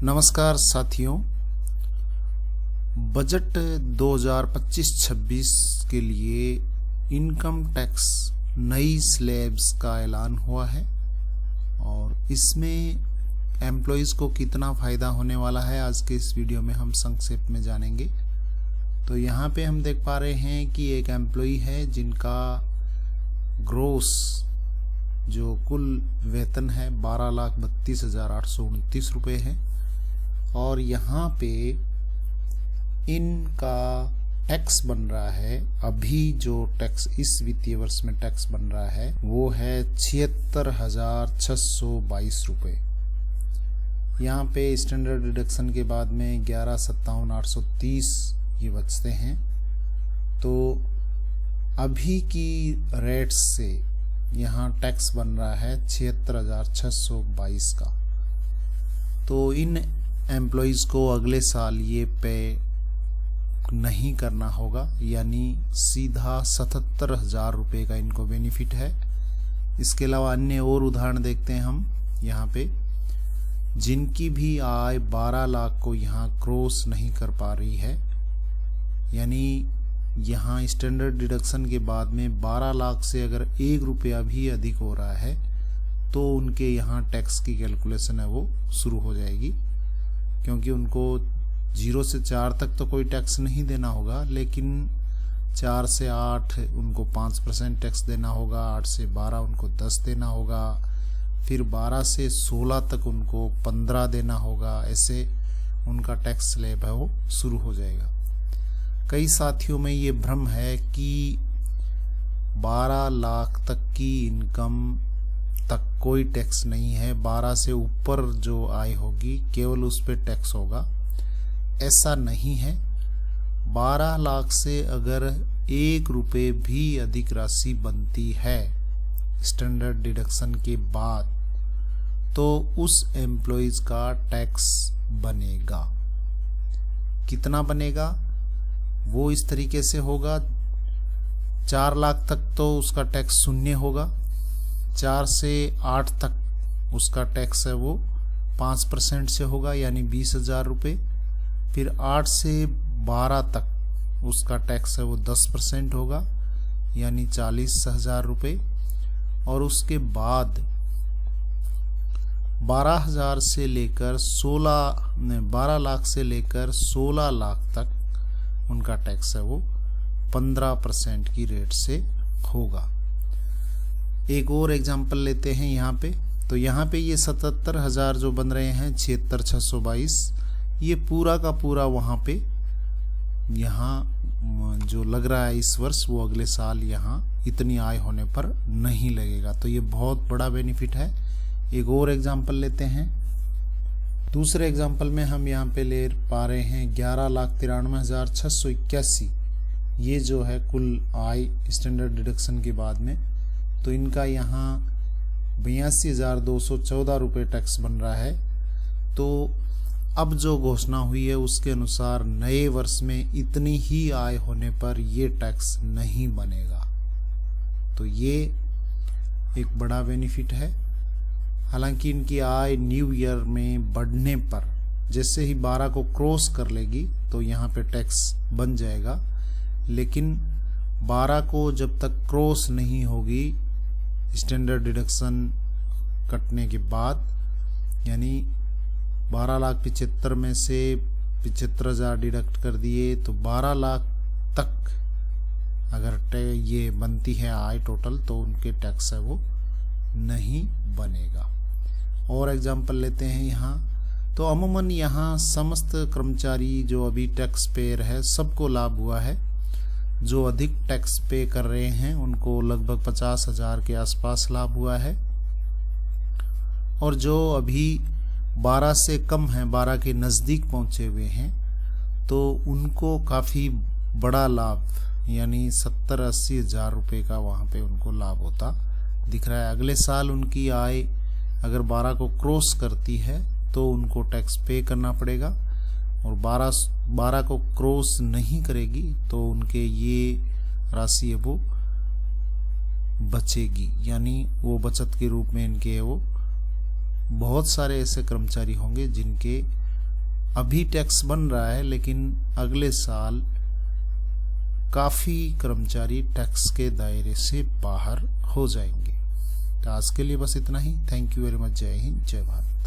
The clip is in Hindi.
नमस्कार साथियों, बजट 2025-26 के लिए इनकम टैक्स नई स्लैब्स का ऐलान हुआ है और इसमें एम्प्लॉइज़ को कितना फ़ायदा होने वाला है आज के इस वीडियो में हम संक्षेप में जानेंगे। तो यहाँ पे हम देख पा रहे हैं कि एक एम्प्लॉई है जिनका ग्रोस जो कुल वेतन है 12,32,829 रुपये है और यहाँ पे इनका टैक्स बन रहा है। अभी जो टैक्स इस वित्तीय वर्ष में टैक्स बन रहा है वो है 76,622 रुपये। यहाँ पे स्टैंडर्ड डिडक्शन के बाद में 11,57,830 ये बचते हैं। तो अभी की रेट से यहाँ टैक्स बन रहा है 76,622 का। तो इन एम्प्लॉइज़ को अगले साल ये पे नहीं करना होगा, यानी सीधा 77,000 रुपये का इनको बेनिफिट है। इसके अलावा अन्य और उदाहरण देखते हैं हम। यहाँ पे जिनकी भी आय 12 लाख को यहाँ क्रॉस नहीं कर पा रही है, यानी यहाँ स्टैंडर्ड डिडक्शन के बाद में 12 लाख से अगर 1 रुपया भी अधिक हो रहा है तो उनके यहाँ टैक्स की कैलकुलेशन है वो शुरू हो जाएगी, क्योंकि उनको 0 से 4 तक तो कोई टैक्स नहीं देना होगा, लेकिन 4 से 8 उनको 5% टैक्स देना होगा, 8 से 12 उनको 10 देना होगा, फिर 12 से 16 तक उनको 15 देना होगा। ऐसे उनका टैक्स स्लैब है वो शुरू हो जाएगा। कई साथियों में ये भ्रम है कि 12 लाख तक की इनकम तक कोई टैक्स नहीं है, 12 से ऊपर जो आय होगी केवल उस पे टैक्स होगा। ऐसा नहीं है। 12 लाख से अगर 1 रुपये भी अधिक राशि बनती है स्टैंडर्ड डिडक्शन के बाद तो उस एम्प्लॉइज का टैक्स बनेगा। कितना बनेगा वो इस तरीके से होगा। 4 लाख तक तो उसका टैक्स शून्य होगा, 4 से 8 तक उसका टैक्स है वो 5% से होगा, यानी 20,000 रुपये। फिर 8 से 12 तक उसका टैक्स है वो 10% होगा, यानी 40,000 रुपये। और उसके बाद 12 लाख से लेकर 16 लाख तक उनका टैक्स है वो 15% की रेट से होगा। एक और एग्जांपल लेते हैं यहाँ पे। तो यहाँ पे ये 77,000 जो बन रहे हैं 76,622, ये पूरा का पूरा वहाँ पे यहाँ जो लग रहा है इस वर्ष वो अगले साल यहाँ इतनी आय होने पर नहीं लगेगा। तो ये बहुत बड़ा बेनिफिट है। एक और एग्जांपल लेते हैं। दूसरे एग्जांपल में हम यहाँ पे ले पा रहे हैं 11,93,681, ये जो है कुल आय स्टैंडर्ड डिडक्शन के बाद में। तो इनका यहाँ 82,214 रुपये टैक्स बन रहा है। तो अब जो घोषणा हुई है उसके अनुसार नए वर्ष में इतनी ही आय होने पर ये टैक्स नहीं बनेगा। तो ये एक बड़ा बेनिफिट है। हालांकि इनकी आय न्यू ईयर में बढ़ने पर जैसे ही 12 को क्रॉस कर लेगी तो यहाँ पे टैक्स बन जाएगा, लेकिन 12 को जब तक क्रॉस नहीं होगी स्टैंडर्ड डिडक्शन कटने के बाद, यानी 12,75,000 में से 75,000 डिडक्ट कर दिए तो 12 लाख तक अगर ये बनती है आय टोटल तो उनके टैक्स है वो नहीं बनेगा। और एग्जांपल लेते हैं यहाँ। तो अमूमन यहाँ समस्त कर्मचारी जो अभी टैक्स पेयर है सबको लाभ हुआ है। जो अधिक टैक्स पे कर रहे हैं उनको लगभग 50,000 के आसपास लाभ हुआ है, और जो अभी 12 से कम हैं, 12 के नज़दीक पहुँचे हुए हैं, तो उनको काफ़ी बड़ा लाभ यानी 70-80 हज़ार रुपये का वहाँ पे उनको लाभ होता दिख रहा है। अगले साल उनकी आय अगर 12 को क्रॉस करती है तो उनको टैक्स पे करना पड़ेगा, और 12 को क्रॉस नहीं करेगी तो उनके ये राशि है वो बचेगी, यानी वो बचत के रूप में इनके वो बहुत सारे ऐसे कर्मचारी होंगे जिनके अभी टैक्स बन रहा है, लेकिन अगले साल काफ़ी कर्मचारी टैक्स के दायरे से बाहर हो जाएंगे। तो आज के लिए बस इतना ही। Thank you very much. जय हिंद, जय भारत।